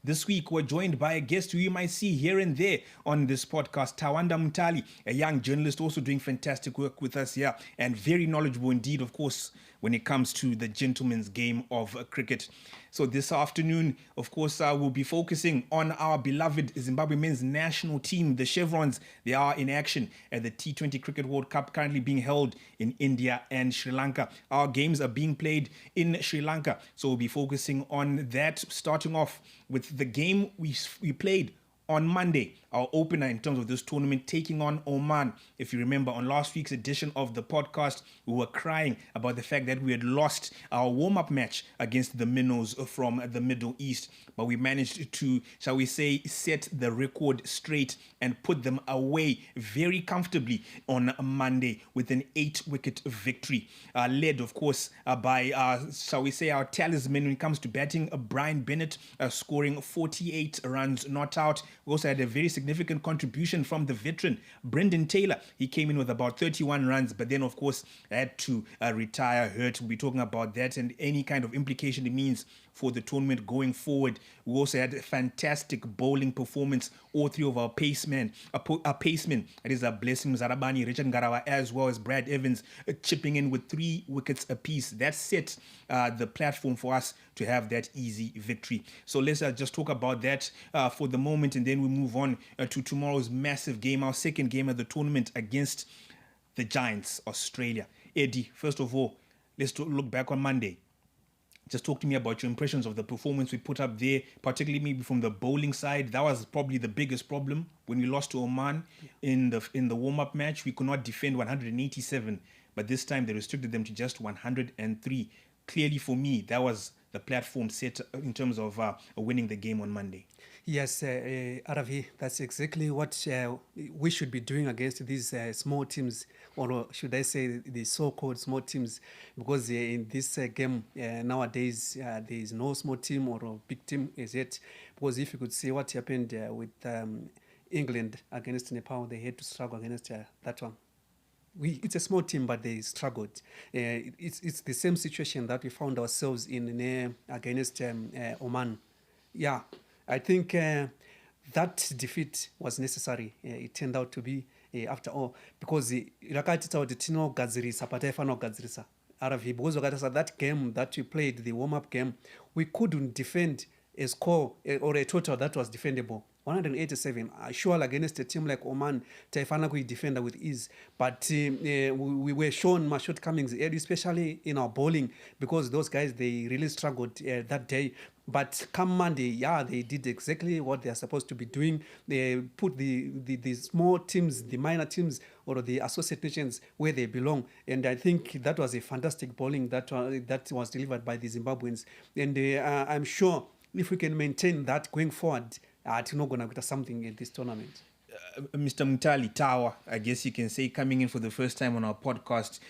This week, we're joined by a guest who you might see here and there on this podcast, Tawanda Mutali, a young journalist also doing fantastic work with us here and very knowledgeable indeed, of course, when it comes to the gentleman's game of cricket. So this afternoon, of course, we'll be focusing on our beloved Zimbabwe men's national team, the Chevrons. They are in action at the T20 Cricket World Cup currently being held in India and Sri Lanka. Our games are being played in Sri Lanka, so we'll be focusing on that, starting off with the game we played on Monday, our opener in terms of this tournament, taking on Oman. If you remember, on last week's edition of the podcast, we were crying about the fact that we had lost our warm-up match against the Minnows from the Middle East. But we managed to, shall we say, set the record straight and put them away very comfortably on Monday with an 8-wicket victory. Led, of course, by, shall we say, our talisman when it comes to batting, Brian Bennett, scoring 48 runs not out. We also had a very significant contribution from the veteran, Brendan Taylor. He came in with about 31 runs, but then, of course, had to retire hurt. We'll be talking about that and any kind of implication it means for the tournament going forward. We also had a fantastic bowling performance. All three of our pacemen, that is Blessing Zarabani, Richard Ngarawa, as well as Brad Evans, chipping in with 3 wickets apiece. That set the platform for us to have that easy victory. So let's just talk about that for the moment, and then we move on to tomorrow's massive game, our second game of the tournament against the Giants, Australia. Eddie, first of all, let's look back on Monday. Just talk to me about your impressions of the performance we put up there, particularly maybe from the bowling side. That was probably the biggest problem when we lost to Oman in the warm-up match. We could not defend 187, but this time they restricted them to just 103. Clearly, for me, that was the platform set in terms of winning the game on Monday. Yes, Aravi, that's exactly what we should be doing against these small teams, or should I say the so-called small teams, because in this game nowadays there is no small team or a big team as yet, because if you could see what happened with England against Nepal, they had to struggle against that one. It's a small team, but they struggled. It's the same situation that we found ourselves in against Oman. Yeah, I think that defeat was necessary. It turned out to be, after all, because rakatita tinogadzirisa pataifanira kugadzirisa RV, because that game that we played, the warm-up game, we couldn't defend a score or a total that was defendable. 187, sure, against a team like Oman, Taifana could defend with ease. But we were shown my shortcomings, especially in our bowling, because those guys, they really struggled that day. But come Monday, yeah, they did exactly what they are supposed to be doing. They put the small teams, the minor teams, or the associate nations where they belong. And I think that was a fantastic bowling that was delivered by the Zimbabweans. And I'm sure if we can maintain that going forward, it's not going to get something in this tournament. Mr. Mutali Tawa, I guess you can say, coming in for the first time on our podcast,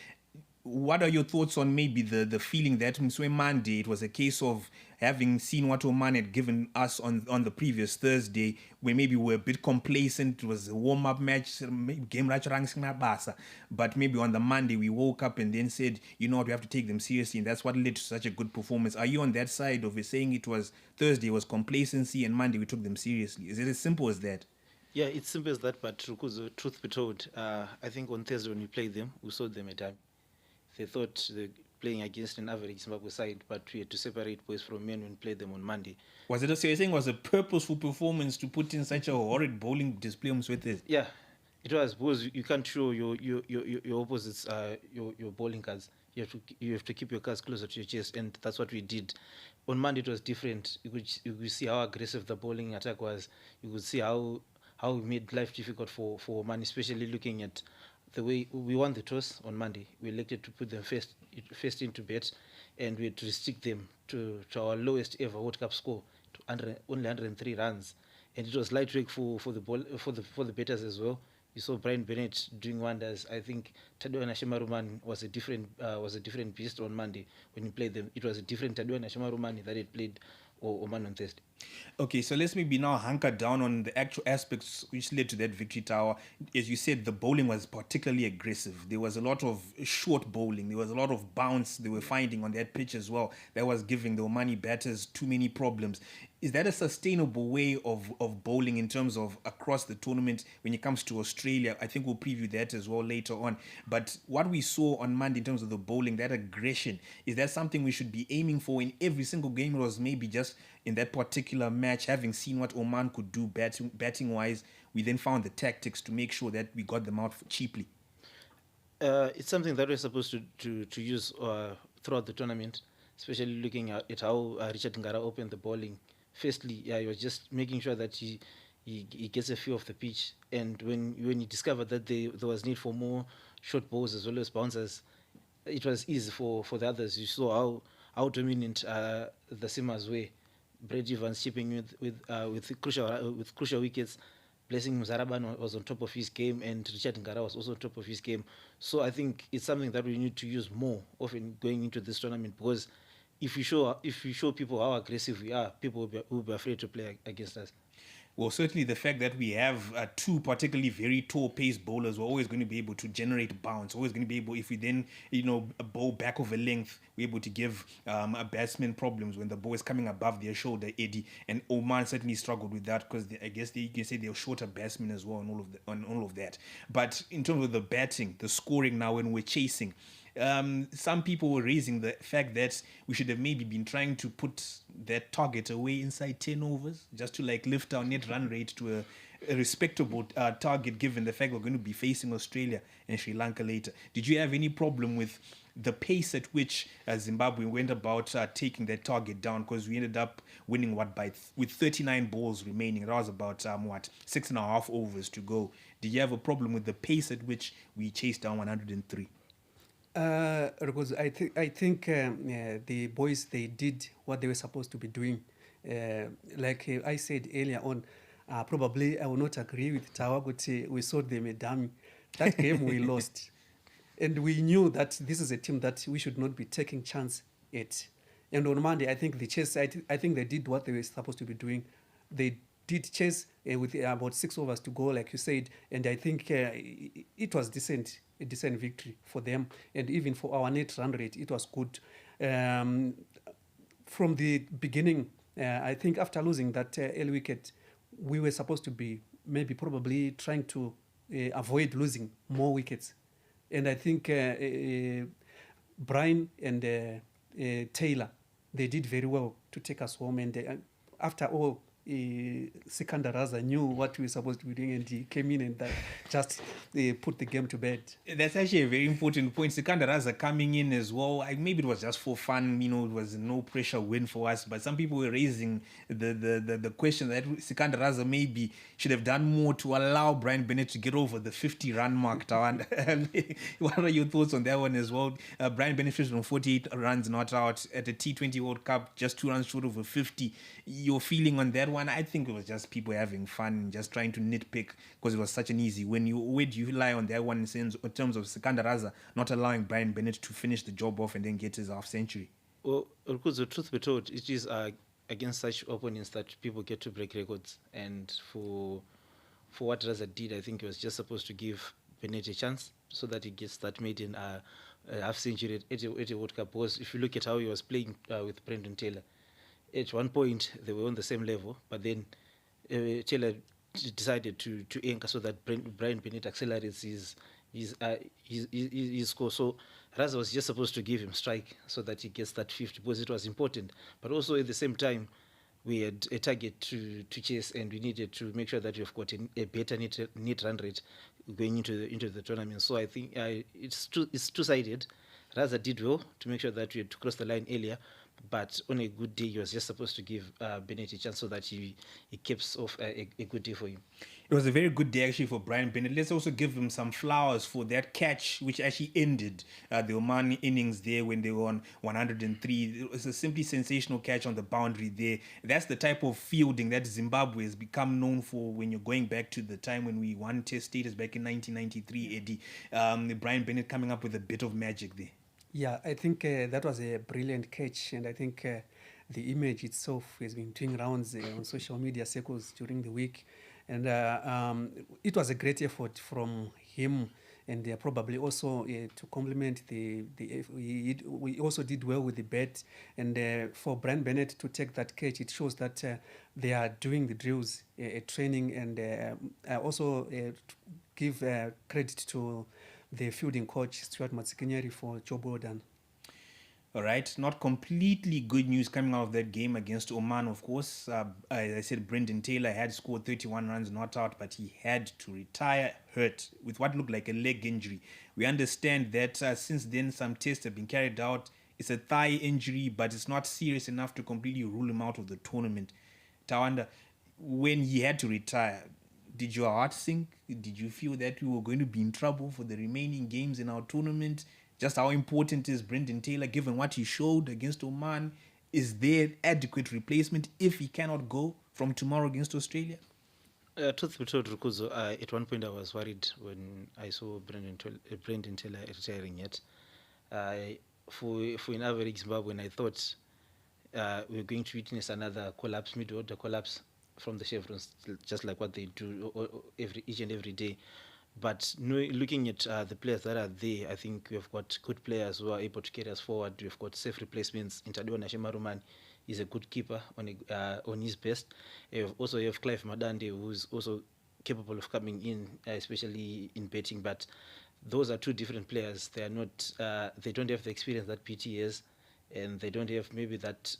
what are your thoughts on maybe the feeling that Mswe Monday, it was a case of having seen what Oman had given us on the previous Thursday, where maybe we were a bit complacent, it was a warm-up match, game basa, but maybe on the Monday we woke up and then said, you know what, we have to take them seriously, and that's what led to such a good performance. Are you on that side of it, saying it was Thursday was complacency and Monday we took them seriously? Is it as simple as that? Yeah, it's simple as that, but truth be told, I think on Thursday when we played them, we saw them a time. They thought they were playing against an average Zimbabwe side, but we had to separate boys from men when we played them on Monday. Was it a purposeful performance to put in such a horrid bowling display with it? Yeah, it was, because you can't show your opposites your bowling cards. You have to keep your cards closer to your chest, and that's what we did. On Monday it was different. You could see how aggressive the bowling attack was. You could see how we made life difficult for Oman, especially looking at the way we won the toss on Monday. We elected to put them first into bat, and we had to restrict them to our lowest ever World Cup score, to only 103 runs, and it was light work for the batters as well. You saw Brian Bennett doing wonders. I think Tadeu Nashimaruman was a different beast on Monday when he played them. It was a different Tadeu Nashimaruman that had played Oman on Thursday. Okay, so let's maybe now hunker down on the actual aspects which led to that victory, Tower. As you said, the bowling was particularly aggressive. There was a lot of short bowling. There was a lot of bounce they were finding on that pitch as well. That was giving the Omani batters too many problems. is that a sustainable way of bowling in terms of across the tournament when it comes to Australia? I think we'll preview that as well later on. But what we saw on Monday in terms of the bowling, that aggression, is that something we should be aiming for in every single game? It was maybe just in that particular match, having seen what Oman could do batting wise, we then found the tactics to make sure that we got them out cheaply. It's something that we're supposed to use throughout the tournament, especially looking at how Richard Ngara opened the bowling. Firstly, he was just making sure that he gets a feel of the pitch, and when he discovered that there was need for more short balls as well as bouncers, it was easy for the others. You saw how dominant the Simmers were. Brad Evans chipping with crucial wickets. Blessing Mzaraban was on top of his game, and Richard Ngara was also on top of his game. So I think it's something that we need to use more often going into this tournament, because if we show people how aggressive we are, people will be afraid to play against us. Well, certainly the fact that we have two particularly very tall pace bowlers, we're always going to be able to generate bounce. Always going to be able, if we then, bowl back of a length, we're able to give a batsman problems when the ball is coming above their shoulder, Eddie. And Oman certainly struggled with that because I guess you can say they're shorter batsmen as well on all of that. But in terms of the batting, the scoring now when we're chasing, some people were raising the fact that we should have maybe been trying to put that target away inside 10 overs just to lift our net run rate to a respectable target, given the fact we're going to be facing Australia and Sri Lanka later. Did you have any problem with the pace at which Zimbabwe went about taking that target down? Because we ended up winning with 39 balls remaining. That was about 6.5 overs to go. Did you have a problem with the pace at which we chased down 103? Because I think the boys, they did what they were supposed to be doing. Like I said earlier on, probably I will not agree with Tawaguti. We saw them a dummy. That game we lost. And we knew that this is a team that we should not be taking chance at. And on Monday, I think the chase, I think they did what they were supposed to be doing. They did chase with about 6 overs to go, like you said. And I think it was a decent victory for them. And even for our net run rate, it was good. From the beginning, I think after losing that early wicket, we were supposed to be probably trying to avoid losing more wickets. And I think Brian and Taylor, they did very well to take us home. And after all, Sikandar Raza knew what we were supposed to be doing, and he came in and just put the game to bed. That's actually a very important point. Sikandar Raza coming in as well. Maybe it was just for fun, it was no pressure win for us. But some people were raising the question that Sikandar Raza maybe should have done more to allow Brian Bennett to get over the 50-run mark. What are your thoughts on that one as well? Brian Bennett finished on 48 runs not out at the T20 World Cup, just 2 runs short of a 50. Your feeling on that one? I think it was just people having fun, just trying to nitpick because it was such an easy win. Where do you lie on that one in terms of Sikandar Raza not allowing Brian Bennett to finish the job off and then get his half century? Well, because the truth be told, it is against such opponents that people get to break records. And for what Raza did, I think he was just supposed to give Bennett a chance so that he gets that maiden half century at a World Cup. Because if you look at how he was playing with Brendan Taylor, at one point they were on the same level, but then Taylor decided to anchor so that Brian Bennett accelerates his score. So Raza was just supposed to give him strike so that he gets that 50, because it was important. But also at the same time, we had a target to chase, and we needed to make sure that we've got a better net run rate going into the tournament. So I think it's two-sided. Raza did well to make sure that we had to cross the line earlier, but on a good day, he was just supposed to give Bennett a chance so that he keeps off a good day for him. It was a very good day actually for Brian Bennett. Let's also give him some flowers for that catch, which actually ended the Oman innings there when they were on 103. It was a simply sensational catch on the boundary there. That's the type of fielding that Zimbabwe has become known for when you're going back to the time when we won Test status back in 1993, Eddie. Brian Bennett coming up with a bit of magic there. Yeah, I think that was a brilliant catch, and I think the image itself has been doing rounds on social media circles during the week, and it was a great effort from him and probably also to complement we also did well with the bet, and for Brian Bennett to take that catch, it shows that they are doing the drills, training, and also give credit to the fielding coach Stuart Matsikinyeri for job well done. All right, not completely good news coming out of that game against Oman, of course. As I said, Brendan Taylor had scored 31 runs, not out, but he had to retire hurt with what looked like a leg injury. We understand that since then some tests have been carried out. It's a thigh injury, but it's not serious enough to completely rule him out of the tournament. Tawanda, when he had to retire, did your heart sink? Did you feel that we were going to be in trouble for the remaining games in our tournament? Just how important is Brendan Taylor given what he showed against Oman? Is there adequate replacement if he cannot go from tomorrow against Australia? Truth be told, Rukuzo, at one point I was worried when I saw Brendan Taylor retiring yet. For an average Zimbabwean, I thought we were going to witness another collapse, mid-order collapse from the Chevrons, just like what they do each and every day. But looking at the players that are there, I think we've got good players who are able to carry us forward. We've got safe replacements. Intadiwa Nashimaruman is a good keeper on his best. You have Clive Madande, who's also capable of coming in, especially in betting. But those are two different players. They are not. They don't have the experience that PT has, and they don't have maybe that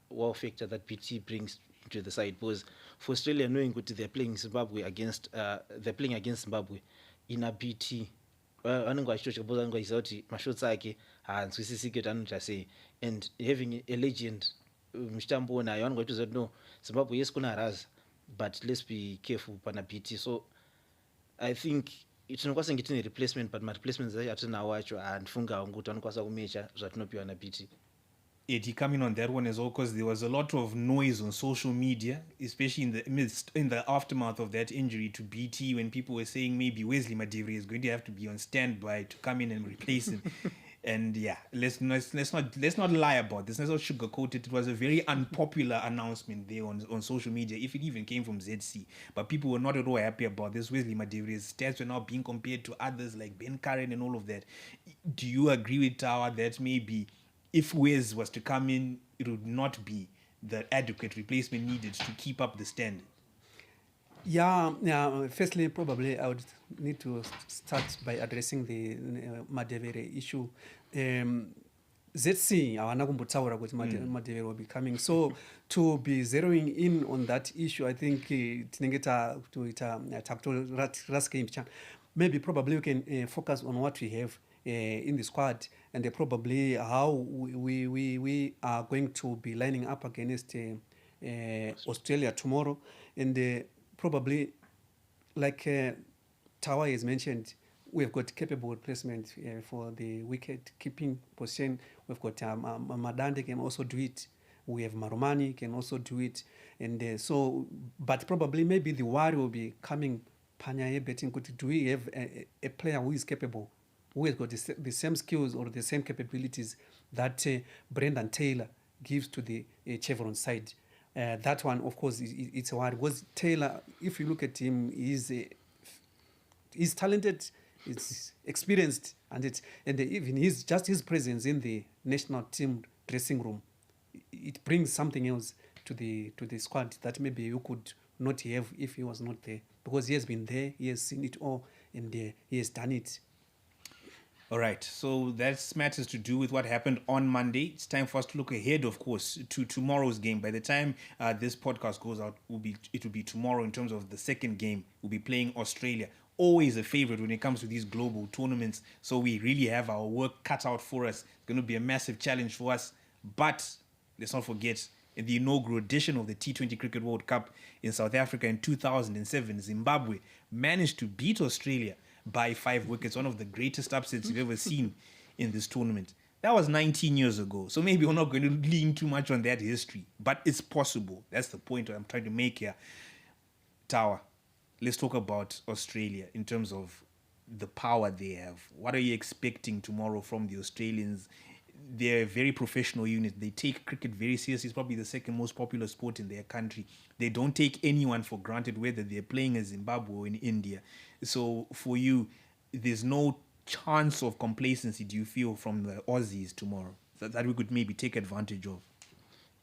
wow factor that PT brings to the side. Because for Australia, knowing that they're playing Zimbabwe they're playing against Zimbabwe in a PT. Anenge achitochaboza anenge achiziva kuti mashotsi ake haanzwisisiki kuti anoita sei, and having a legend muchitambo nayo anenge achitoziva kuti no, Zimbabwe yes kunaraza, but let's be careful pana PT. So I think tinokwanisa kunge tine replacement, but ma-replacements atinawo acho handifunga hangu kuti anokwanisa kumecha zvatinopiwa na PT. Eddie, coming on that one as well, because there was a lot of noise on social media, especially in the aftermath of that injury to BT, when people were saying maybe Wesley Madivri is going to have to be on standby to come in and replace him. And yeah, let's not lie about this. Let's not sugarcoat it. It was a very unpopular announcement there on social media, if it even came from ZC. But people were not at all happy about this. Wesley Madivri's stats were now being compared to others like Ben Curran and all of that. Do you agree with Tawa that maybe if Wes was to come in, it would not be the adequate replacement needed to keep up the standard? Yeah. Firstly, probably I would need to start by addressing the Madevere issue. ZC hawana kumbotsaura kuti Madevere will be coming. So to be zeroing in on that issue, I think tinenge takutorasike maybe probably we can focus on what we have in the squad, and probably how we are going to be lining up against Australia tomorrow. And probably, like Tawa has mentioned, we've got capable replacement for the wicket keeping position. We've got Madande can also do it. We have Marumani can also do it. And but probably maybe the worry will be coming Panyaye betting. Do we have a player who is capable, who has got the same skills or the same capabilities that Brendan Taylor gives to the Chevrons side? That one, of course, it's a worry. Because Taylor, if you look at him, he's talented, he's experienced, and even his presence in the national team dressing room, it brings something else to the squad that maybe you could not have if he was not there. Because he has been there, he has seen it all, and he has done it. All right, so that matters to do with what happened on Monday. It's time for us to look ahead, of course, to tomorrow's game. By the time this podcast goes out, it will be tomorrow in terms of the second game. We'll be playing Australia. Always a favorite when it comes to these global tournaments. So we really have our work cut out for us. It's going to be a massive challenge for us. But let's not forget, in the inaugural edition of the T20 Cricket World Cup in South Africa in 2007, Zimbabwe managed to beat Australia by 5 wickets, one of the greatest upsets you've ever seen in this tournament. That was 19 years ago, so maybe we're not going to lean too much on that history, but it's possible. That's the point I'm trying to make here. Tawa, let's talk about Australia in terms of the power they have. What are you expecting tomorrow from the Australians? They're a very professional unit. They take cricket very seriously. It's probably the second most popular sport in their country. They don't take anyone for granted, whether they're playing in Zimbabwe or in India. So for you, there's no chance of complacency, do you feel, from the Aussies tomorrow that we could maybe take advantage of?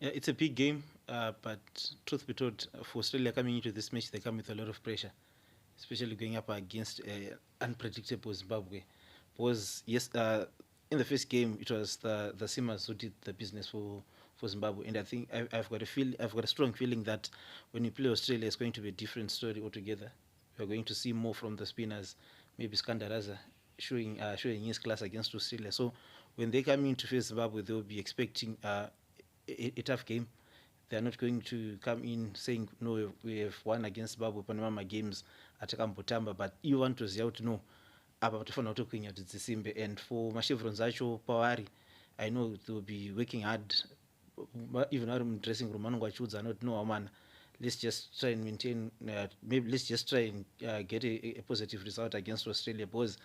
Yeah, it's a big game, but truth be told, for Australia coming into this match, they come with a lot of pressure, especially going up against unpredictable Zimbabwe. Because yes, in the first game, it was the Simmers who did the business for Zimbabwe, and I think I've got a strong feeling that when you play Australia, it's going to be a different story altogether. We're going to see more from the spinners, maybe Skandaraza showing his class against Australia. So when they come in to face Zimbabwe, they'll be expecting a tough game. They are not going to come in saying, no, we have won against Zimbabwe Panama games at Kambotamba, but you want to see how to know about the and for my Chevrons acho Pawari, I know they'll be working hard. Even out in dressing room, I not know, man. Let's just try and maintain. Maybe let's just try and get a positive result against Australia, because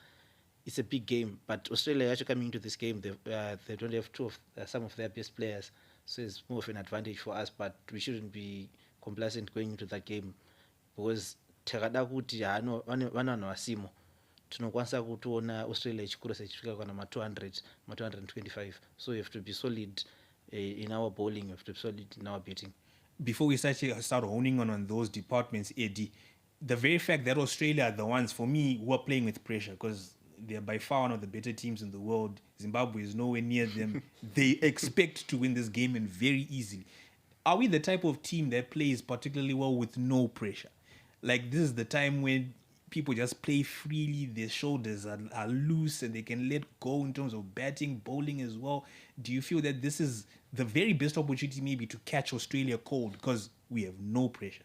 it's a big game. But Australia actually coming into this game, they don't have some of their best players, so it's more of an advantage for us. But we shouldn't be complacent going into that game, because takada kuti vanhu vasimo tinokwanisa kutoona Australia ichikura ichifika kana ma200 ma225, so you have to be solid in our bowling, you have to be solid in our batting. Before we start honing on those departments, Eddie, the very fact that Australia are the ones, for me, who are playing with pressure, because they're by far one of the better teams in the world. Zimbabwe is nowhere near them. They expect to win this game, and very easily. Are we the type of team that plays particularly well with no pressure? Like, this is the time when people just play freely, their shoulders are loose, and they can let go in terms of batting, bowling as well. Do you feel that this is the very best opportunity maybe to catch Australia cold, because we have no pressure?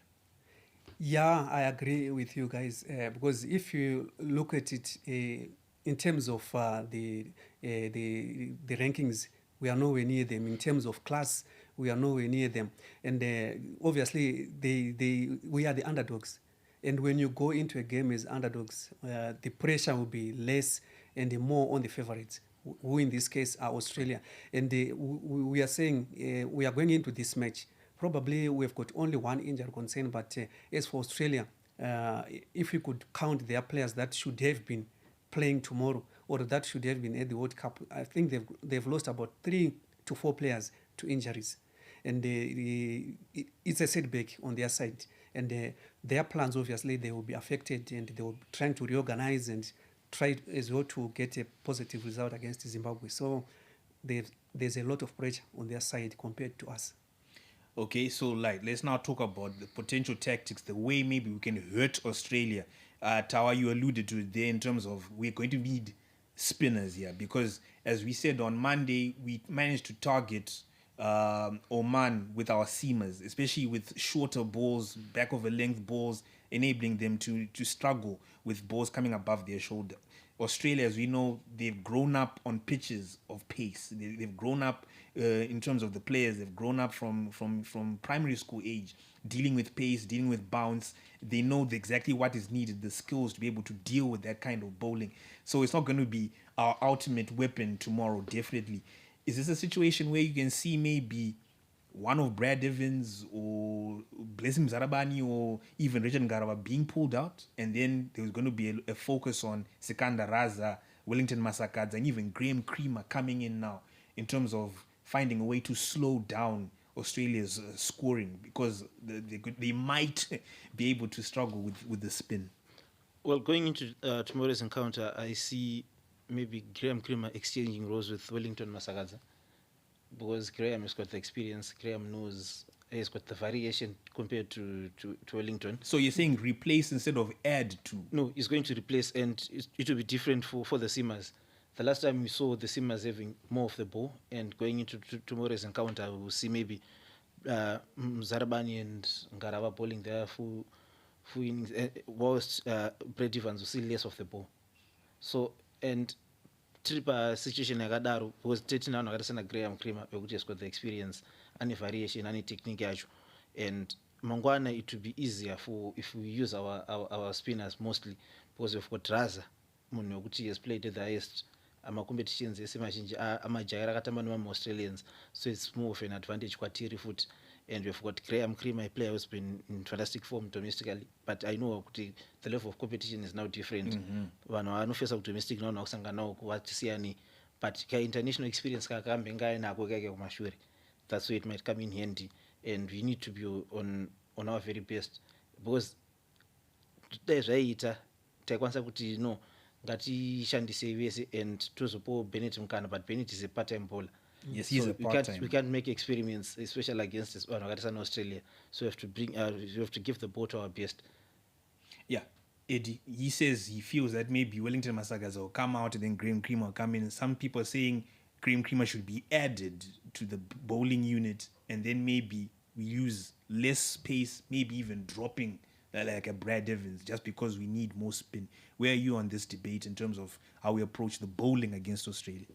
Yeah, I agree with you guys, because if you look at it in terms of the rankings, we are nowhere near them. In terms of class, we are nowhere near them, and obviously we are the underdogs. And when you go into a game as underdogs, the pressure will be less and more on the favorites, who in this case are Australia. And we are saying we are going into this match. Probably we've got only one injury concern, but as for Australia, if you could count their players that should have been playing tomorrow or that should have been at the World Cup, I think they've lost about 3 to 4 players to injuries. And it's a setback on their side. And their plans, obviously, they will be affected, and they will be trying to reorganize and try as well to get a positive result against Zimbabwe. So there's a lot of pressure on their side compared to us. Okay, so let's now talk about the potential tactics, the way maybe we can hurt Australia. Tawa, you alluded to it there in terms of we're going to need spinners here, because as we said on Monday, we managed to target Oman with our seamers, especially with shorter balls, back of a length balls, enabling them to struggle with balls coming above their shoulder. Australia, as we know, they've grown up on pitches of pace. They've grown up in terms of the players. They've grown up from primary school age, dealing with pace, dealing with bounce. They know exactly what is needed, the skills to be able to deal with that kind of bowling. So it's not going to be our ultimate weapon tomorrow, definitely. Is this a situation where you can see maybe one of Brad Evans or Blessing Zarabani or even Richard Ngarawa being pulled out, and then there's going to be a focus on Sikandar Raza, Wellington Masakadza, and even Graham Creamer coming in now in terms of finding a way to slow down Australia's scoring, because they might be able to struggle with the spin? Well, going into tomorrow's encounter, I see maybe Graham Creamer exchanging roles with Wellington Masakadza, because Graham has got the experience. Graham knows he's got the variation compared to Wellington. So you're saying replace instead of add to? No, he's going to replace, and it will be different for the seamers. The last time we saw the seamers having more of the ball, and going into tomorrow's encounter, we'll see maybe Zarabani and Ngarawa bowling there for innings, whilst Brad Evans will see less of the ball. So, and tripa situation yakadaro, because tetina vanhu vakaita sana Graham Creamer wekuti has got the experience, ane variation, ane technique yacho, and mangwana it will be easier if we use our spinners mostly, because we've got Raza, munhu wekuti he has played at the highest competitions ese mazhinji amajaira akatamba nevamwe Australians, so it's more of an advantage kwatiri futi. and we've got Graham Creamer, a player who's been in fantastic form domestically, but I know the level of competition is now different. Vanhu vanofesa kudomestic nawo nakusangana nawo kuvatisiyani, but international experience kakambe ngainako kake kumashure. That's where it might come in handy, and we need to be on our very best, because dai zvaiita taikwanisa kuti no ngatishandise vese and tozopawo Bennett mukana, but Bennett is a part-time bowler. Yes, he's so a part-time. we can't make experiments, especially against this Australia. So we have to we have to give the ball to our best. Yeah, Eddie, he says he feels that maybe Wellington Masagaza will come out and then Graham Creamer will come in. Some people are saying Graham Creamer should be added to the bowling unit, and then maybe we use less space, maybe even dropping like a Brad Evans, just because we need more spin. Where are you on this debate in terms of how we approach the bowling against Australia?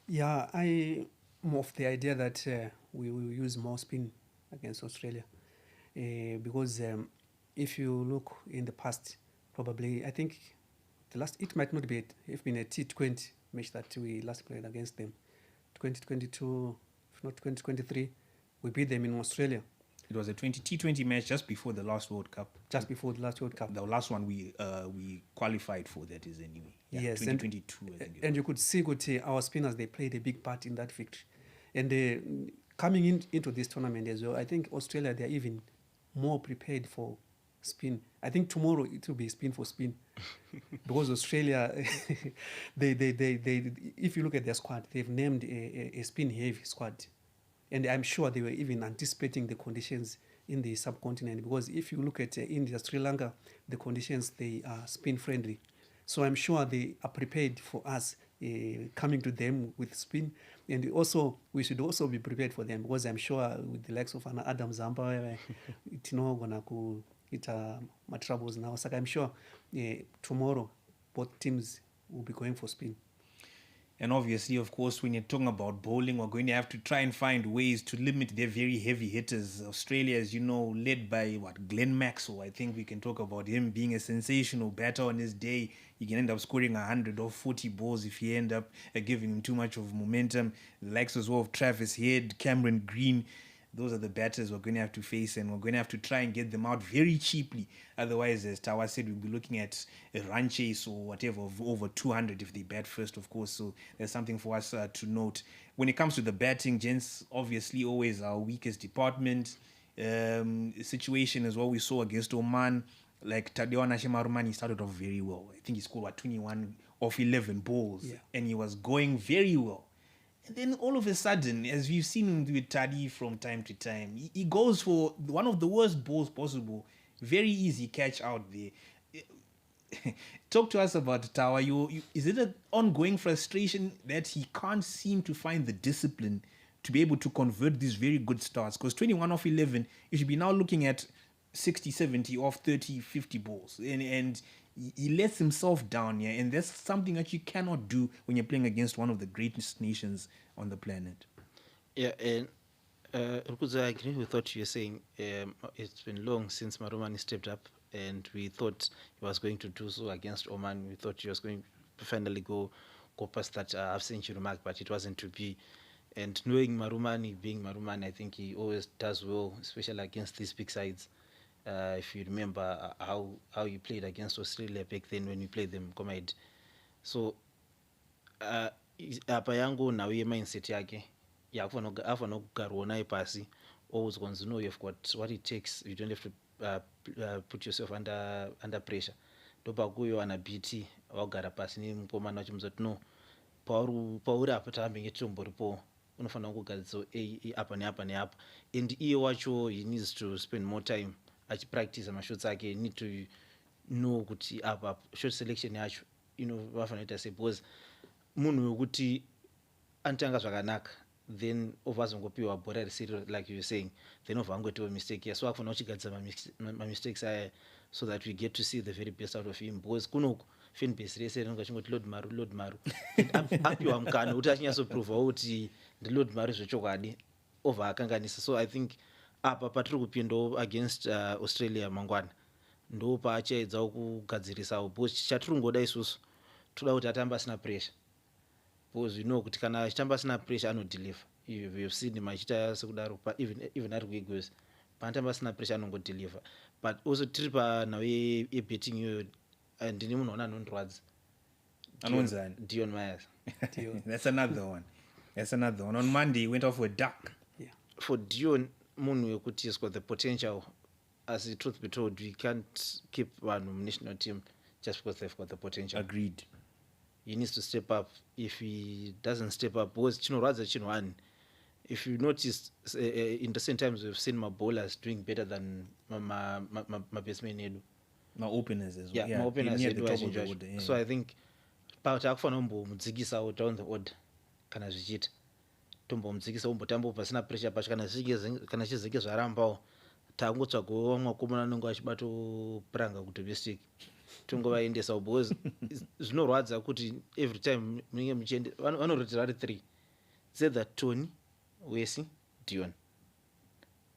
Yeah, I'm of the idea that we will use more spin against Australia because if you look in the past, probably I think it might not be have been a T20 match that we last played against them, 2022, if not 2023, we beat them in Australia. It was a T20 match just before the last World Cup. Just before the last World Cup. The last one we qualified for, that is, anyway. Yeah, yes, 2022. I think and you could see our spinners, they played a big part in that victory. And coming into this tournament as well, I think Australia, they're even more prepared for spin. I think tomorrow it will be spin for spin. Because Australia, they if you look at their squad, they've named a spin-heavy squad. And I'm sure they were even anticipating the conditions in the subcontinent, because if you look at India, Sri Lanka, the conditions, they are spin-friendly. So I'm sure they are prepared for us coming to them with spin. And also, we should also be prepared for them, because I'm sure with the likes of Adam Zampa, it's not going to hit my troubles now. So I'm sure tomorrow, both teams will be going for spin. And obviously, of course, when you're talking about bowling, we're going to have to try and find ways to limit their very heavy hitters. Australia, as you know, led by Glenn Maxwell. I think we can talk about him being a sensational batter on his day. He can end up scoring 100 or 40 balls if you end up giving him too much of momentum. The likes as well of Travis Head, Cameron Green. Those are the batters we're going to have to face, and we're going to have to try and get them out very cheaply. Otherwise, as Tawa said, we'll be looking at a run chase or whatever of over 200 if they bat first, of course. So there's something for us to note. When it comes to the batting, gents, obviously always our weakest department. Situation as well we saw against Oman. Like Tadeo Nashemarumani, he started off very well. I think he scored 21 off 11 balls, and he was going very well. And then all of a sudden, as we've seen with Tadi from time to time, he goes for one of the worst balls possible. Very easy catch out there. Talk to us about Tawa. Is it an ongoing frustration that he can't seem to find the discipline to be able to convert these very good starts? Because 21 off 11, you should be now looking at 60, 70 off 30, 50 balls. And he lets himself down here, and that's something that you cannot do when you're playing against one of the greatest nations on the planet. Yeah, and Rukuza, I agree with what you're saying. It's been long since Marumani stepped up, and we thought he was going to do so against Oman. We thought he was going to finally go past that half-century mark, but it wasn't to be. And knowing Marumani, being Marumani, I think he always does well, especially against these big sides. If you remember how you played against Australia back then when we played them Comrade. So apa yangu na uye mindset yake afana kugarwa naye pasi, always going to know you've got what it takes. You don't have to put yourself under pressure. Ndopa kuyo ana BT wagara pasi ni mukomana wachimuzoti no pauri apa tambe ngetombo ripo unofana kugadzira apa neapa neapa, and iye wacho he needs to spend more time achipractice mashots ake. Need to know kuti apa shot selection yacho vafanoita sei, because munhu wekuti anotanga zvakanaka then ovazongopiwa bhora risiri like you were saying, then ovangoitiwa mistake here. So akufana uchigadzira mistakes aya so that we get to see the very best out of him, because kunoku fanbase rese rinonga chingoti load maru apiwa mukana kuti achinyatsoprova kuti ndiload maru zvechokwadi over akanganisa. So I think apa patiri kupindawo against Australia mangwana ndo paachaedzawo kugadzirisawo, because chatiri ngoda isusu toda kuti atamba asina pressure, because we know kuti kana achitamba asina pressure anodeliver. you've seen him achita sekudaro even ari kuigos panotamba asina pressure anongodeliver. But also tiri panhau yebetting iyoyo ndine munhu ona anondirwadza Anonzani? Dion Myers. That's another one. On Monday he went off with duck. Yeah. For Dion, munhu wekuti he's got the potential. As the truth be told, we can't keep one national team just because they've got the potential. Agreed. He needs to step up. If he doesn't step up, because chinoradza chinwani. If you notice, in recent times we've seen my bowlers doing better than my batsmen edu. My openers as well. Yeah, my openers near the edu top of the achinja. order. Yeah. So I think takufanira kumbomudzikisawo down the order kana zvichiita tombomudzikisa umbotamba pasina pressure pacho kana chizenge zvarambawo takungotsvagawo vamwe vakomana anenge achibatopuranga kudomestic tongovaendesa because zvinorwadza kuti every time munenge muchiende vanorotera vari 3 either Tony, Wesi, Dion.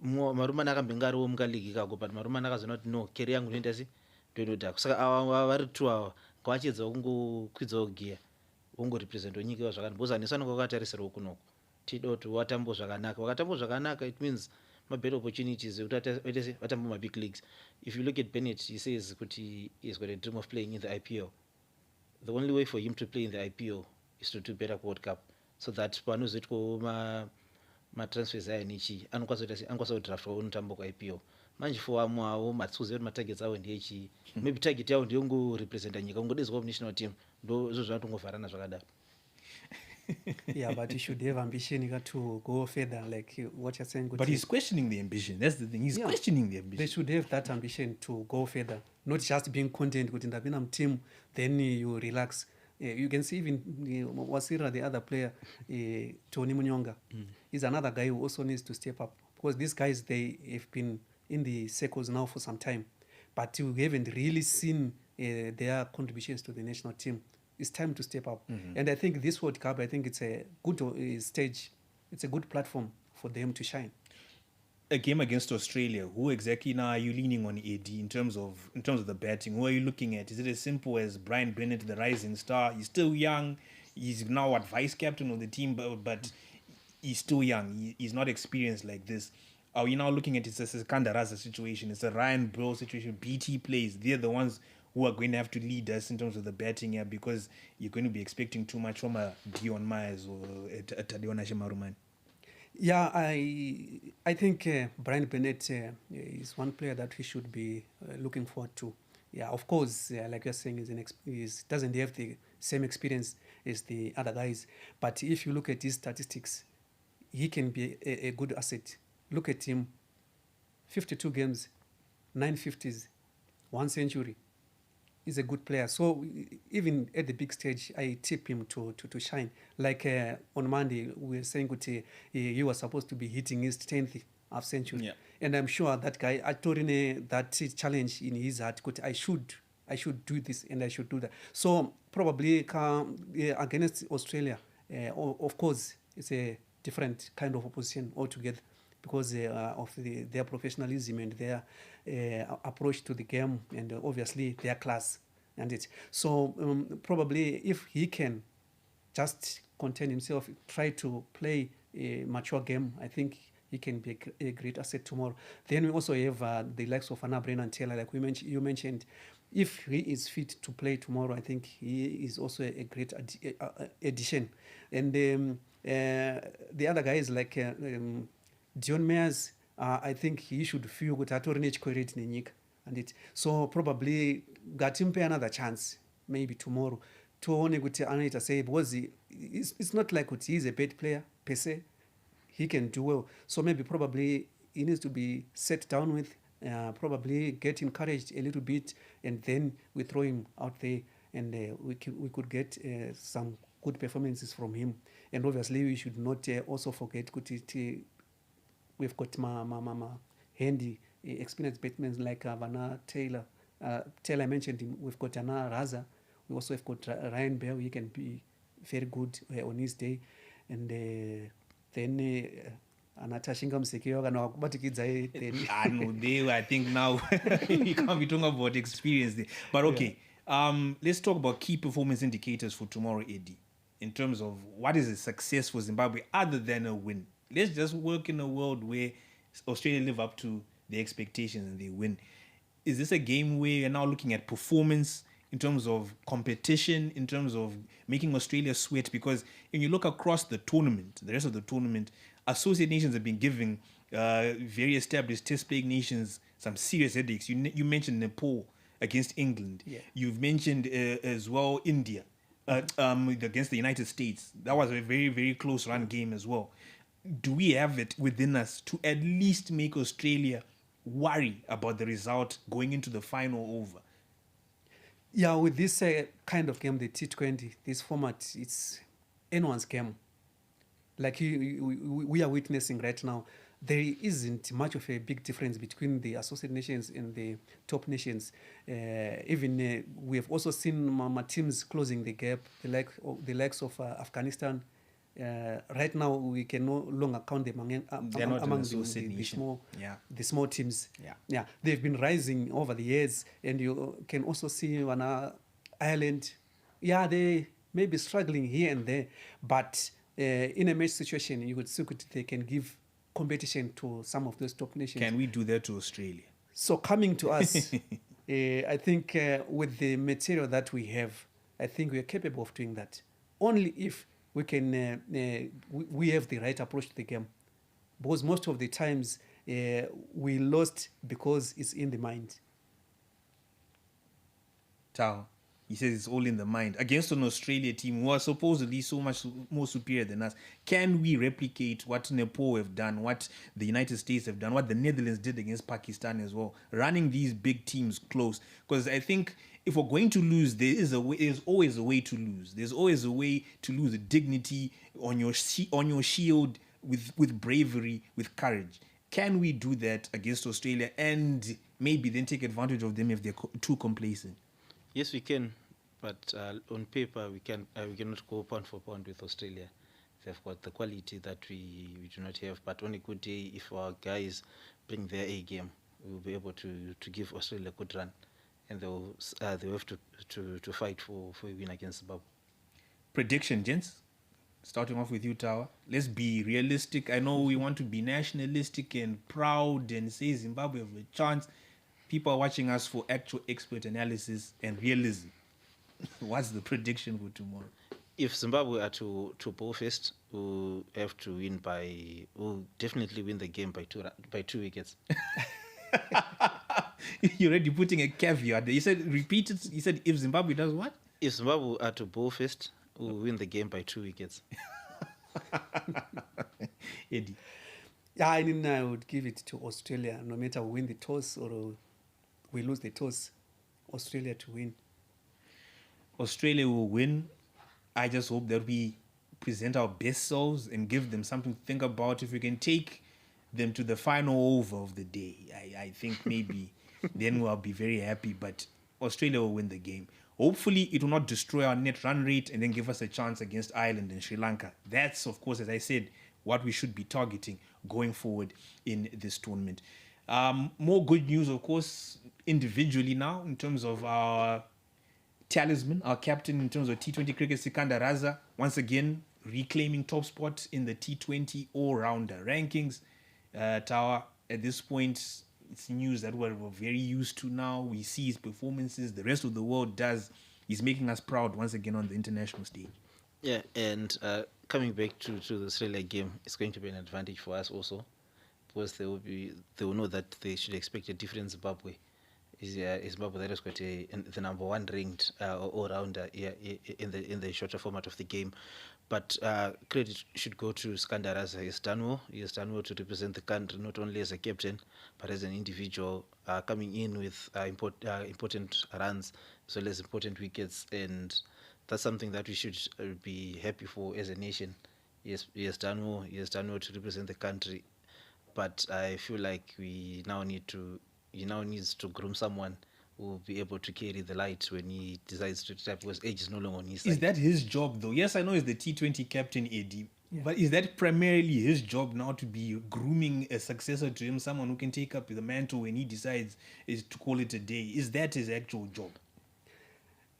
Marumana akambenge ariwo mungaligi ikako but marumana akazoona kuti no keri yangu inoenda sei ndoinodhaka saka ava vari 2 ava ngavachedza kungokwidzawo gear vongorepresentawo nyika ivo zvakanaka because hanesu anenge vakatarisirawo kunoko tida kuti vatambo zvakanaka vakatambo zvakanaka it means better opportunities ekuti vatambo mabig leagues. If you look at Bennett, he says kuti he's got a dream of playing in the IPL. The only way for him to play in the IPL is to do better World Cup, so that panozoitwawo matransfers aya nechi anokwanisa kudraftwa unotambo kuIPL. Manje for vamwe avo matsuzi matargets avo ndechi maybe target yavo ndeyongorepresenta nyika ungodezwa national team ndo izvo zvanotongovharana zvakadaro. Yeah, but he should have ambition to go further, like what you're saying. But he's questioning the ambition. That's the thing. He's questioning the ambition. They should have that ambition to go further, not just being content with the team, then you relax. You can see even Wasira, the other player, Tony Munyonga, is another guy who also needs to step up. Because these guys, they have been in the circles now for some time, but you haven't really seen their contributions to the national team. It's time to step up. And I think this World Cup, I think it's a good stage. It's a good platform for them to shine. A game against Australia, who exactly now are you leaning on, AD, in terms of the batting? Who are you looking at? Is it as simple as Brian Bennett, the rising star? He's still young. He's now vice captain of the team, but he's still young. He's not experienced like this. Are we now looking at it's a Skandaraza situation? It's a Ryan Brill situation. BT plays. They're the ones who are going to have to lead us in terms of the batting here, because you're going to be expecting too much from a Dion Myers or a Tadiona Shemarumani. Yeah, I think Brian Bennett is one player that we should be looking forward to. Yeah, of course, like you're saying, he doesn't have the same experience as the other guys. But if you look at his statistics, he can be a good asset. Look at him, 52 games, 9 50s, 1 century. He's a good player. So even at the big stage, I tip him to shine. Like on Monday, we were saying that he was supposed to be hitting his 10th half century. Yeah. And I'm sure that guy, I told him that challenge in his heart, I should do this and I should do that. So probably against Australia, of course, it's a different kind of opposition altogether, because of their professionalism and their approach to the game, and obviously their class. And it. So probably if he can just contain himself, try to play a mature game, I think he can be a great asset tomorrow. Then we also have the likes of Anna Brennan Taylor, like you mentioned. If he is fit to play tomorrow, I think he is also a great addition. And the other guys like Dion Myers, I think he should feel good at and it. So probably got him pay another chance, maybe tomorrow. To only good to say, because it's not like he's a bad player per se. He can do well. So maybe probably he needs to be set down with, probably get encouraged a little bit, and then we throw him out there, and we could get some good performances from him. And obviously we should not also forget we've got my handy experienced batsmen like Vanna Taylor. Taylor mentioned him. We've got Anna Raza. We also have got Ryan Bell. He can be very good on his day. And then Anatashinga Msekiwa kana kubatikidza then. I think now you can't be talking about experience there. But okay, let's talk about key performance indicators for tomorrow, Eddie. in terms of what is a success for Zimbabwe other than a win? Let's just work in a world where Australia live up to the expectations and they win. Is this a game where you're now looking at performance in terms of competition, in terms of making Australia sweat? Because when you look across the tournament, the rest of the tournament, associate nations have been giving very established test-playing nations some serious headaches. You mentioned Nepal against England. Yeah. You've mentioned as well India against the United States. That was a very, very close run game as well. Do we have it within us to at least make Australia worry about the result going into the final over? Yeah, with this kind of game, the T20, this format, it's anyone's game. Like we are witnessing right now, there isn't much of a big difference between the associate nations and the top nations. Even we have also seen my teams closing the gap, the likes of Afghanistan. Right now, we can no longer count them among the small teams. Yeah, they've been rising over the years, and you can also see on Ireland. Yeah, they may be struggling here and there, but in a match situation, you would see they can give competition to some of those top nations. Can we do that to Australia? So coming to us, I think with the material that we have, I think we are capable of doing that. Only if we can, we have the right approach to the game. Because most of the times we lost because it's in the mind. Tao, he says it's all in the mind. Against an Australia team who are supposedly so much more superior than us, can we replicate what Nepal have done, what the United States have done, what the Netherlands did against Pakistan as well, running these big teams close? Because I think if we're going to lose, there's always a way to lose. There's always a way to lose the dignity on your shield with bravery, with courage. Can we do that against Australia and maybe then take advantage of them if they're too complacent? Yes, we can, but on paper we cannot go pound for pound with Australia. They've got the quality that we do not have. But on a good day, if our guys bring their A game, we will be able to give Australia a good run, and they'll have to fight for a win against Zimbabwe. Prediction, gents. Starting off with you, Tawa. Let's be realistic. I know we want to be nationalistic and proud and say Zimbabwe have a chance. People are watching us for actual expert analysis and realism. What's the prediction for tomorrow? If Zimbabwe are to bowl first, we'll have to we'll definitely win the game by two wickets. You're already putting a caveat there. You said, repeat it. You said if Zimbabwe does what? If Zimbabwe are to bowl first, we'll win the game by 2 wickets. Eddie. Yeah, I would give it to Australia, no matter we win the toss or we lose the toss. Australia to win. Australia will win. I just hope that we present our best selves and give them something to think about. If we can take them to the final over of the day, I think maybe then we'll be very happy. But Australia will win the game. Hopefully, it will not destroy our net run rate and then give us a chance against Ireland and Sri Lanka. That's, of course, as I said, what we should be targeting going forward in this tournament. More good news, of course, individually now in terms of our talisman, our captain in terms of T20 cricket, Sikandar Raza, once again reclaiming top spot in the T20 all-rounder rankings. Tawa, at this point, it's news that we're very used to now. We see his performances. The rest of the world does. He's making us proud once again on the international stage. Yeah, and coming back to the Australia game, it's going to be an advantage for us also, because they will know that they should expect a different Zimbabwe. Is Zimbabwe that has got the number one ranked all-rounder in the shorter format of the game. But credit should go to Sikandar Raza. He has done well. He has done well to represent the country, not only as a captain, but as an individual, coming in with important runs, as well as important wickets. And that's something that we should be happy for as a nation. He has done well. He has done well to represent the country. But I feel like he now needs to groom someone who will be able to carry the light when he decides to retire, because age is no longer on his side. Is that his job, though? Yes, I know he's the T20 captain, Eddie. Yeah. But is that primarily his job now, to be grooming a successor to him, someone who can take up the mantle when he decides is to call it a day? Is that his actual job?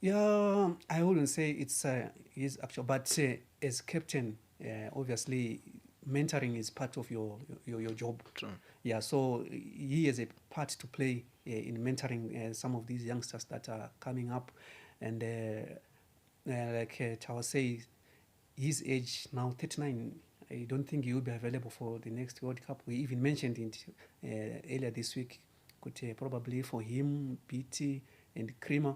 Yeah, I wouldn't say it's his actual, but as captain, obviously, mentoring is part of your job. True. Yeah, so he has a part to play in mentoring some of these youngsters that are coming up, and like Tawa says, his age now 39. I don't think he will be available for the next World Cup. We even mentioned it earlier this week. Could probably for him, BT and Creamer,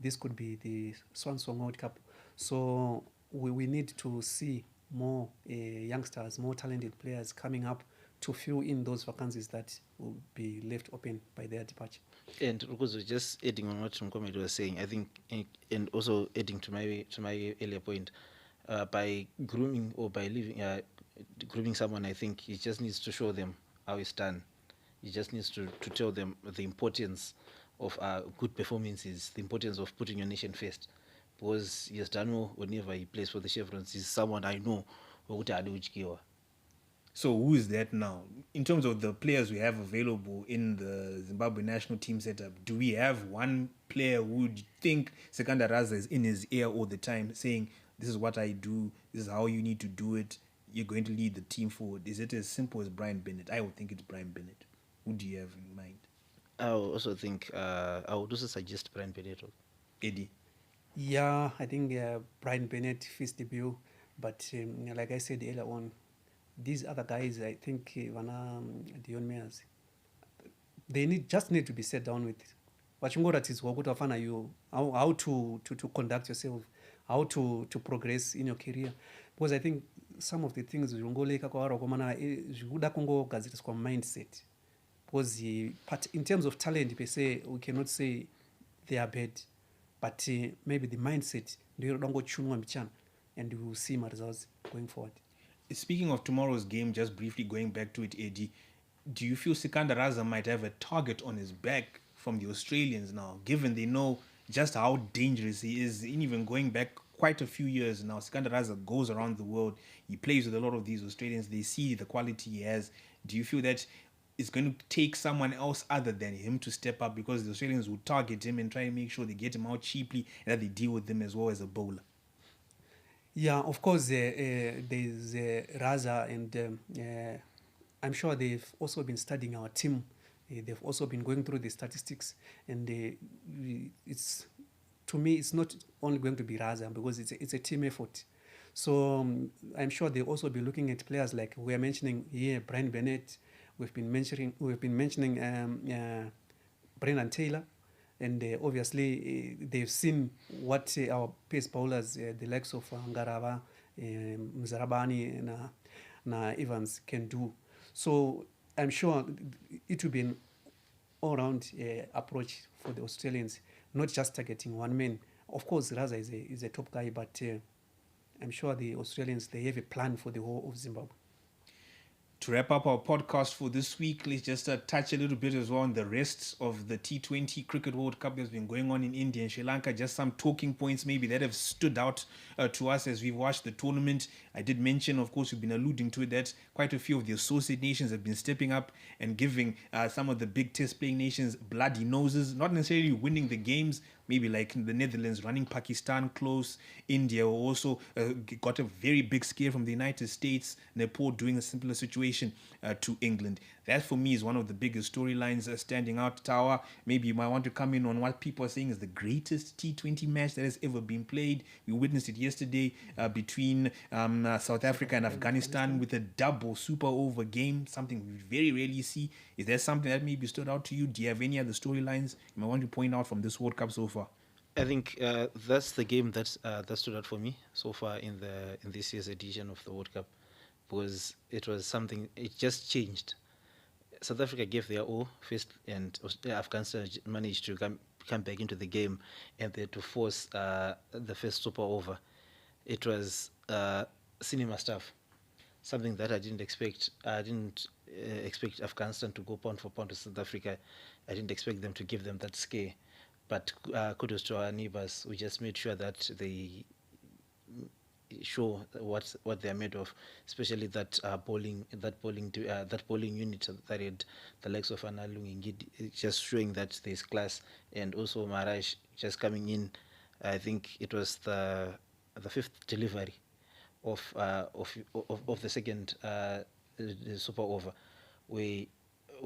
this could be the Swan Song World Cup. So we need to see more youngsters, more talented players coming up to fill in those vacancies that will be left open by their departure. And Rukuzo, just adding on what Mkomedi was saying, I think, and also adding to my earlier point, by grooming or by grooming someone, I think he just needs to show them how it's done. He just needs to tell them the importance of good performances, the importance of putting your nation first. Because he has done well whenever he plays for the Chevrons. He's someone I know wokuti adi kutyiwa. So who is that now? In terms of the players we have available in the Zimbabwe national team setup, do we have one player who would think Sekanda Raza is in his ear all the time saying, this is what I do, this is how you need to do it, you're going to lead the team forward? Is it as simple as Brian Bennett? I would think it's Brian Bennett. Who do you have in mind? I also think I would also suggest Brian Bennett. Eddie? Yeah, I think Brian Bennett fits the bill, but like I said earlier on, these other guys, I think Dion Mears, they need to be set down with vachingoratidzwa kuti wafana you how to conduct yourself, how to progress in your career, because I think some of the things zvongoleka kwavari wakomana zvikuda kungogadziriswa mindset, because in terms of talent per se we cannot say they are bad, but maybe the mindset ndio inoda kungochunwa mbichana, and we will see my results going forward. Speaking of tomorrow's game, just briefly going back to it, Eddie, do you feel Sikandar Raza might have a target on his back from the Australians now, given they know just how dangerous he is, and even going back quite a few years now? Sikandar Raza goes around the world. He plays with a lot of these Australians. They see the quality he has. Do you feel that it's going to take someone else other than him to step up, because the Australians will target him and try and make sure they get him out cheaply and that they deal with him as well as a bowler? Yeah, of course, there's Raza, and I'm sure they've also been studying our team. They've also been going through the statistics, and it's, to me, it's not only going to be Raza, because it's a team effort. So I'm sure they'll also be looking at players like we are mentioning here, Brian Bennett. We've been mentioning Brendan Taylor. And obviously, they've seen what our pace bowlers, the likes of Ngarava, Mzarabani, and Evans can do. So I'm sure it will be an all-round approach for the Australians, not just targeting one man. Of course, Raza is a top guy, but I'm sure the Australians, they have a plan for the whole of Zimbabwe. To wrap up our podcast for this week, let's just touch a little bit as well on the rest of the T20 Cricket World Cup that's been going on in India and Sri Lanka. Just some talking points maybe that have stood out to us as we've watched the tournament. I did mention, of course, we've been alluding to it, that quite a few of the associate nations have been stepping up and giving some of the big test playing nations bloody noses, not necessarily winning the games, maybe like the Netherlands running Pakistan close. India also got a very big scare from the United States. Nepal doing a similar situation to England. That for me is one of the biggest storylines standing out. Tower, maybe you might want to come in on what people are saying is the greatest T20 match that has ever been played. We witnessed it yesterday between South Africa and Afghanistan with a double super over game, something we very rarely see. Is there something that maybe stood out to you? Do you have any other storylines you might want to point out from this World Cup so far? I think that's the game that stood out for me so far in this year's edition of the World Cup, because it was something, it just changed. South Africa gave their all first, and Afghanistan managed to come back into the game, and they had to force the first super over. It was cinema stuff, something that I didn't expect. I didn't expect Afghanistan to go pound for pound to South Africa. I didn't expect them to give them that scare. But kudos to our neighbors. We just made sure that they show what they're made of, especially that bowling unit that had the likes of Analung, just showing that there's class, and also Maraj just coming in I think it was the fifth delivery of the second the super over. We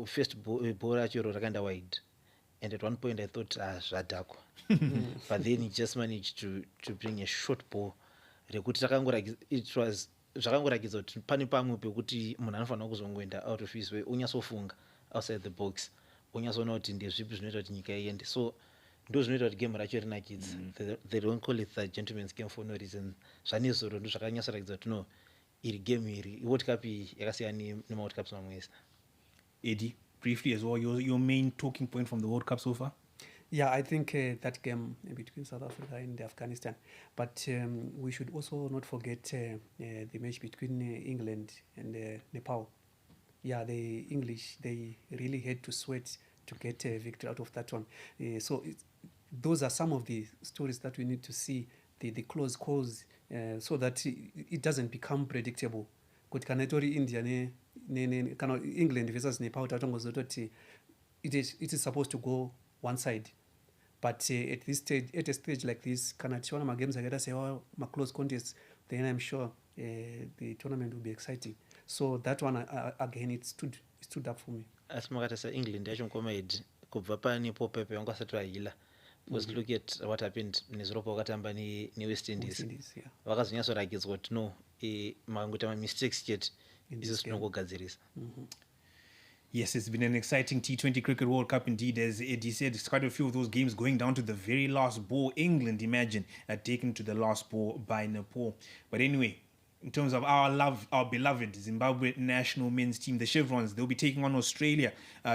first ball rachiro rakaenda wide, and at one point I thought zvadhakwa, but then he just managed to bring a short ball rekuti it was zvakangorakidza kuti pane pamwe pekuti munhu anofanira kuzongoenda out of his way onyatsofunga outside the box, onyatsoona kuti ndezvipi zvinoita kuti nyika iende. So ndo zvinoita kuti game racho rinakidza. They don't call it the gentleman's game for no reason. Zvanezuro ndo zvakanyatsorakidza kuti no iri game iri world cup iyi yakasiyana nemaworld cups mamwe ese. Eddie, briefly as well, your main talking point from the World Cup so far? Yeah, I think that game between South Africa and Afghanistan. But we should also not forget the match between England and Nepal. Yeah, the English, they really had to sweat to get a victory out of that one. So those are some of the stories that we need to see, the close calls, so that it doesn't become predictable. Kuti kana itori India kana England versus Nepal tatongozototi it is supposed to go one side. But at a stage like this, kana tiona magames akaita sewa close contests, then I'm sure the tournament will be exciting. So that one again, it stood up for me. Asi makatasa England yacho ngomade kubva panepo pepe vanga vasati vahila, because look at what happened nezoropa vakatamba neWest Indies. Vakazonyatsorakidzwa kuti no makangoita mistakes chete izvo zvinongogadzirisa. Yes, it's been an exciting T20 Cricket World Cup indeed. As Eddie said, it's quite a few of those games going down to the very last ball. England, imagine, taken to the last ball by Nepal. But anyway, in terms of our beloved Zimbabwe national men's team, the Chevrons, they'll be taking on Australia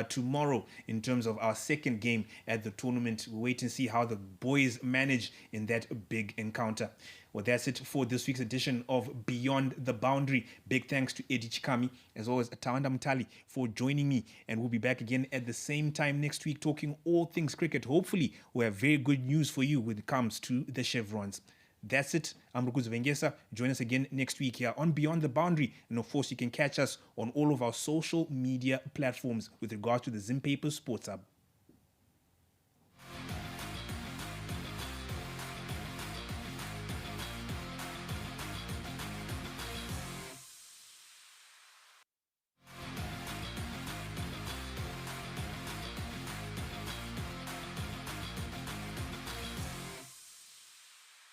tomorrow in terms of our second game at the tournament. We'll wait and see how the boys manage in that big encounter. Well, that's it for this week's edition of Beyond the Boundary. Big thanks to Eddie Chikami, as well as Tawanda Mutali, for joining me. And we'll be back again at the same time next week talking all things cricket. Hopefully, we have very good news for you when it comes to the Chevrons. That's it. I'm Rukuzu Vengesa. Join us again next week here on Beyond the Boundary. And of course, you can catch us on all of our social media platforms with regards to the Zim Papers Sports Hub.